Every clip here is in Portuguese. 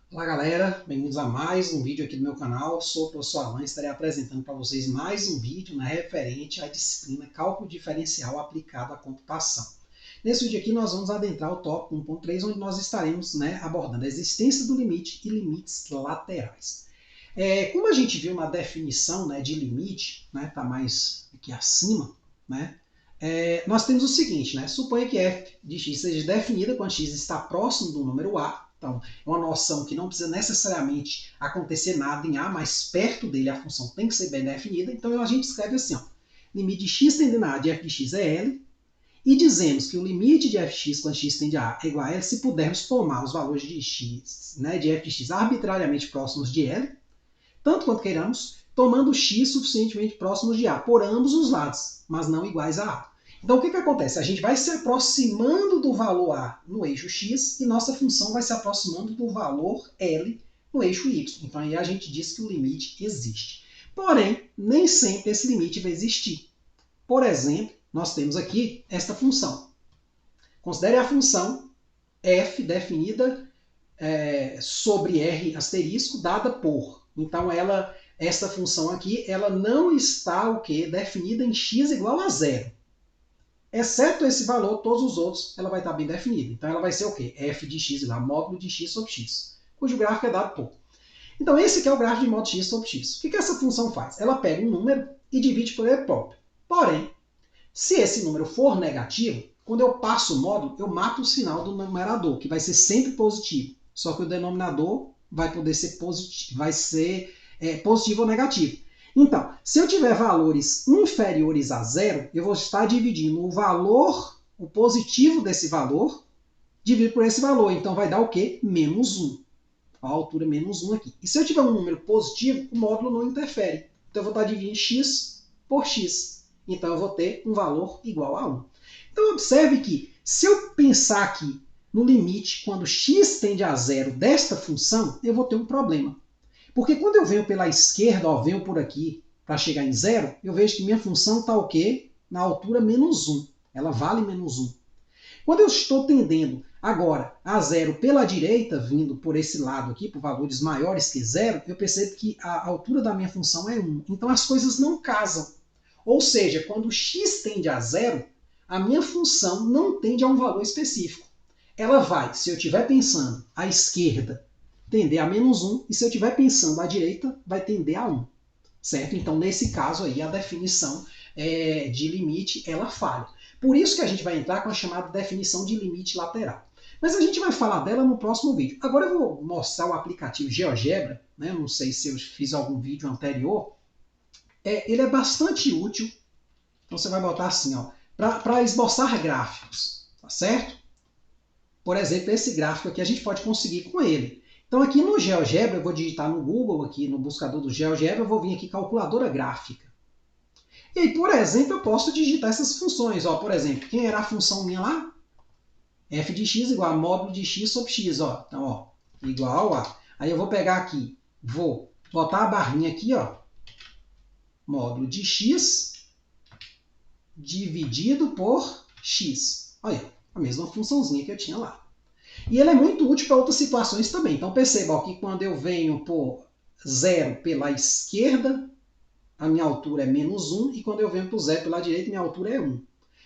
Olá galera, bem-vindos a mais um vídeo aqui do meu canal. Sou o professor Alan e estarei apresentando para vocês mais um vídeo referente à disciplina Cálculo Diferencial aplicado à computação. Nesse vídeo aqui nós vamos adentrar o tópico 1.3, onde nós estaremos abordando a existência do limite e limites laterais. Como a gente viu na definição de limite, está mais aqui acima, nós temos o seguinte, suponha que f de x seja definida quando x está próximo do número a. Então, é uma noção que não precisa necessariamente acontecer nada em A, mas perto dele a função tem que ser bem definida. Então, a gente escreve assim, ó, limite de x tendendo a A de f de x é L, e dizemos que o limite de fx quando x tende a A é igual a L se pudermos tomar os valores de x, de f de x arbitrariamente próximos de L, tanto quanto queiramos, tomando x suficientemente próximos de A, por ambos os lados, mas não iguais a A. Então, o que acontece? A gente vai se aproximando do valor A no eixo x e nossa função vai se aproximando do valor L no eixo y. Então, aí a gente diz que o limite existe. Porém, nem sempre esse limite vai existir. Por exemplo, nós temos aqui esta função. Considere a função f definida sobre R asterisco dada por. Então, essa função aqui, ela não está o quê? Definida em x igual a 0. Exceto esse valor, todos os outros, ela vai estar bem definida. Então, ela vai ser o quê? F de x igual a módulo de x sobre x, cujo gráfico é dado por. Então, esse aqui é o gráfico de módulo de x sobre x. O que essa função faz? Ela pega um número e divide por ele próprio. Porém, se esse número for negativo, quando eu passo o módulo, eu mato o sinal do numerador, que vai ser sempre positivo. Só que o denominador vai poder ser positivo, positivo ou negativo. Então, se eu tiver valores inferiores a zero, eu vou estar dividindo o valor, o positivo desse valor, dividido por esse valor. Então, vai dar o quê? Menos 1. A altura menos 1 aqui. E se eu tiver um número positivo, o módulo não interfere. Então, eu vou estar dividindo x por x. Então, eu vou ter um valor igual a 1. Então, observe que, se eu pensar aqui no limite, quando x tende a zero desta função, eu vou ter um problema. Porque quando eu venho pela esquerda, venho por aqui, para chegar em zero, eu vejo que minha função está o quê? Na altura menos 1. Ela vale menos 1. Quando eu estou tendendo agora a zero pela direita, vindo por esse lado aqui, por valores maiores que zero, eu percebo que a altura da minha função é 1. Então as coisas não casam. Ou seja, quando x tende a zero, a minha função não tende a um valor específico. Ela vai, se eu estiver pensando à esquerda, tender a menos 1, e se eu estiver pensando à direita, vai tender a 1. Certo? Então, nesse caso aí, a definição de limite, ela falha. Por isso que a gente vai entrar com a chamada definição de limite lateral. Mas a gente vai falar dela no próximo vídeo. Agora eu vou mostrar o aplicativo GeoGebra, não sei se eu fiz algum vídeo anterior. Ele é bastante útil. Então você vai botar assim, para esboçar gráficos, tá certo? Por exemplo, esse gráfico aqui a gente pode conseguir com ele. Então aqui no GeoGebra, eu vou digitar no Google, aqui no buscador do GeoGebra, eu vou vir aqui calculadora gráfica. E aí, por exemplo, eu posso digitar essas funções. Por exemplo, quem era a função minha lá? F de x igual a módulo de x sobre x. Então, igual a... Aí eu vou pegar aqui, vou botar a barrinha aqui, módulo de x dividido por x. Olha, a mesma funçãozinha que eu tinha lá. E ele é muito útil para outras situações também. Então perceba que quando eu venho por 0 pela esquerda, a minha altura é menos 1, e quando eu venho por 0 pela direita, minha altura é 1.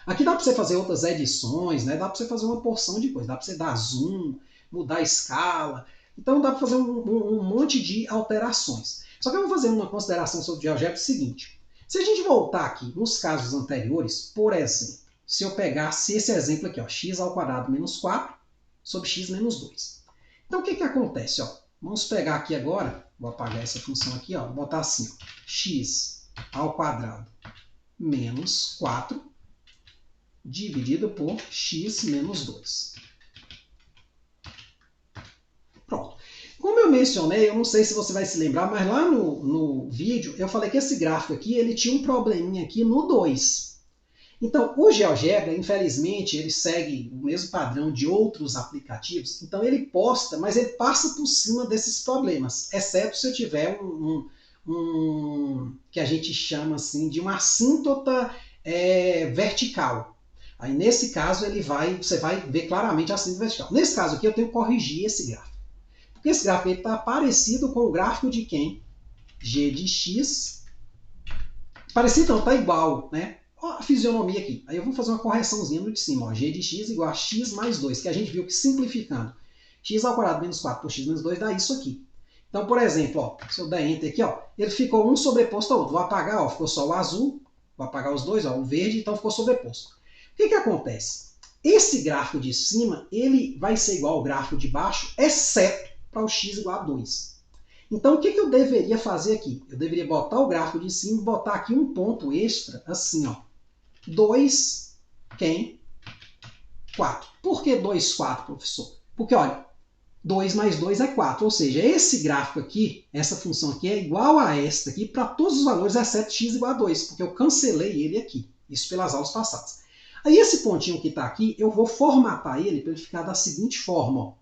Aqui dá para você fazer outras edições, dá para você fazer uma porção de coisa, dá para você dar zoom, mudar a escala, então dá para fazer um monte de alterações. Só que eu vou fazer uma consideração sobre o GeoGebra seguinte. Se a gente voltar aqui nos casos anteriores, por exemplo, se eu pegasse esse exemplo aqui, x ao quadrado menos 4, sobre x menos 2. Então, o que acontece? Vamos pegar aqui agora, vou apagar essa função aqui, vou botar assim, x ao quadrado menos 4 dividido por x menos 2. Pronto. Como eu mencionei, eu não sei se você vai se lembrar, mas lá no vídeo eu falei que esse gráfico aqui ele tinha um probleminha aqui no 2. Então, o GeoGebra, infelizmente, ele segue o mesmo padrão de outros aplicativos. Então, ele posta, mas ele passa por cima desses problemas, exceto se eu tiver que a gente chama assim de uma assíntota vertical. Aí, nesse caso, você vai ver claramente a assíntota vertical. Nesse caso aqui, eu tenho que corrigir esse gráfico. Porque esse gráfico está parecido com o gráfico de quem? G de x. Parecido não, está igual, né? Olha a fisionomia aqui. Aí eu vou fazer uma correçãozinha no de cima. Ó. G de x igual a x mais 2, que a gente viu que simplificando x ao quadrado menos 4 por x menos 2 dá isso aqui. Então, por exemplo, ó, se eu der enter aqui, ó, ele ficou um sobreposto ao outro. Vou apagar, ó, ficou só o azul, vou apagar os dois, ó, o verde, então ficou sobreposto. O que acontece? Esse gráfico de cima, ele vai ser igual ao gráfico de baixo, exceto para o x igual a 2. Então, o que eu deveria fazer aqui? Eu deveria botar o gráfico de cima e botar aqui um ponto extra, assim, ó. 2, quem? 4. Por que 2, 4, professor? Porque, olha, 2 mais 2 é 4, ou seja, esse gráfico aqui, essa função aqui, é igual a esta aqui para todos os valores, exceto x igual a 2, porque eu cancelei ele aqui, isso pelas aulas passadas. Aí esse pontinho que está aqui, eu vou formatar ele para ele ficar da seguinte forma, ó.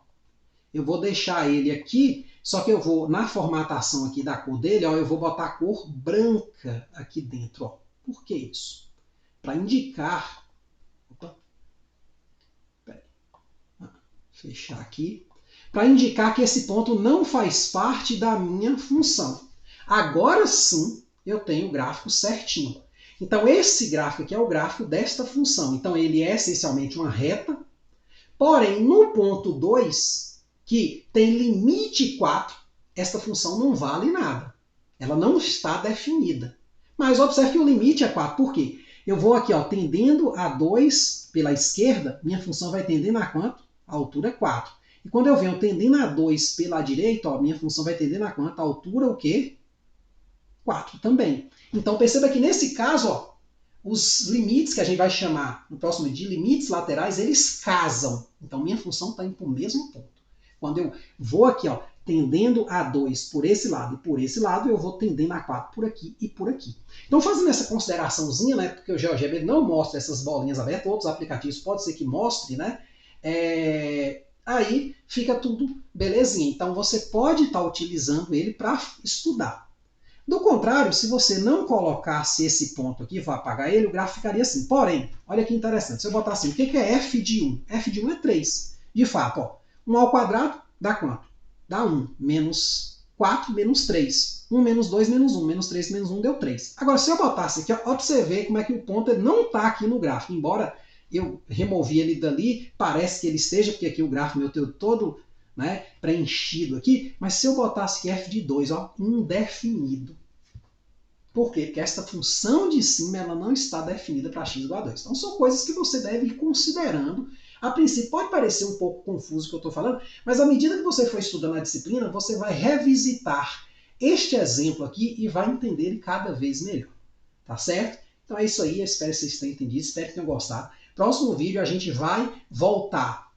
Eu vou deixar ele aqui, só que eu vou, na formatação aqui da cor dele, ó, eu vou botar a cor branca aqui dentro. Ó. Por que isso? Para indicar... Opa. Fechar aqui. Para indicar que esse ponto não faz parte da minha função. Agora sim, eu tenho o gráfico certinho. Então, esse gráfico aqui é o gráfico desta função. Então, ele é essencialmente uma reta. Porém, no ponto 2, que tem limite 4, esta função não vale nada. Ela não está definida. Mas observe que o limite é 4. Por quê? Eu vou aqui, ó, tendendo a 2 pela esquerda, minha função vai tendendo a quanto? A altura é 4. E quando eu venho tendendo a 2 pela direita, ó, minha função vai tendendo a quanto? A altura o quê? 4 também. Então perceba que nesse caso, ó, os limites que a gente vai chamar no próximo de limites laterais, eles casam. Então minha função está indo para o mesmo ponto. Quando eu vou aqui, ó, tendendo a 2 por esse lado e por esse lado, eu vou tendendo a 4 por aqui e por aqui. Então fazendo essa consideraçãozinha, né, porque o GeoGebra não mostra essas bolinhas abertas, outros aplicativos pode ser que mostre, né? Aí fica tudo belezinha. Então você pode estar utilizando ele para estudar. Do contrário, se você não colocasse esse ponto aqui, vou apagar ele, o gráfico ficaria assim. Porém, olha que interessante, se eu botar assim, o que é f de 1? F de 1 é 3. De fato, ó, 1 ao quadrado dá quanto? Dá 1. Menos 4, menos 3. 1 menos 2, menos 1. Menos 3, menos 1 deu 3. Agora, se eu botasse aqui, ó, para você ver como é que o ponto ele não está aqui no gráfico. Embora eu removi ele dali, parece que ele esteja, porque aqui o gráfico meu tem todo, né, preenchido aqui. Mas se eu botasse aqui f de 2, ó, indefinido. Por quê? Porque esta função de cima ela não está definida para x igual a 2. Então são coisas que você deve ir considerando. A princípio pode parecer um pouco confuso o que eu estou falando, mas à medida que você for estudando a disciplina, você vai revisitar este exemplo aqui e vai entender ele cada vez melhor. Tá certo? Então é isso aí, eu espero que vocês tenham entendido, espero que tenham gostado. Próximo vídeo a gente vai voltar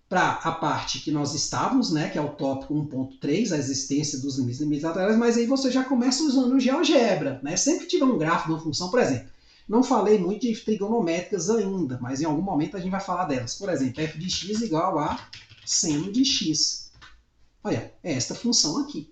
para a parte que nós estávamos, né, que é o tópico 1.3, a existência dos limites laterais, mas aí você já começa usando o GeoGebra, né? Sempre que tiver um gráfico de uma função, por exemplo, não falei muito de trigonométricas ainda, mas em algum momento a gente vai falar delas. Por exemplo, f de x igual a seno de x. Olha, é esta função aqui.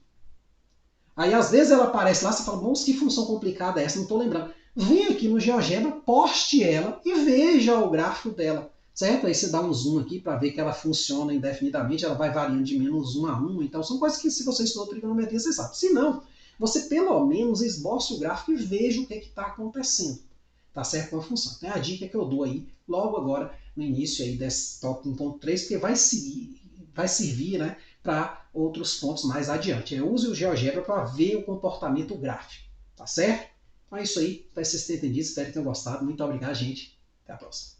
Aí às vezes ela aparece lá, você fala, moço, que função complicada é essa? Não estou lembrando. Vem aqui no GeoGebra, poste ela e veja o gráfico dela. Certo? Aí você dá um zoom aqui para ver que ela funciona indefinidamente, ela vai variando de menos 1 a 1. Então são coisas que se você estudou trigonometria, você sabe. Se não, você pelo menos esboça o gráfico e veja o que está acontecendo. Tá certo? Com a função. Então é a dica que eu dou aí, logo agora, no início aí desse tópico 1.3, porque vai servir, né, para outros pontos mais adiante. Use o GeoGebra para ver o comportamento gráfico. Tá certo? Então é isso aí. Espero que vocês tenham entendido, espero que tenham gostado. Muito obrigado, gente. Até a próxima.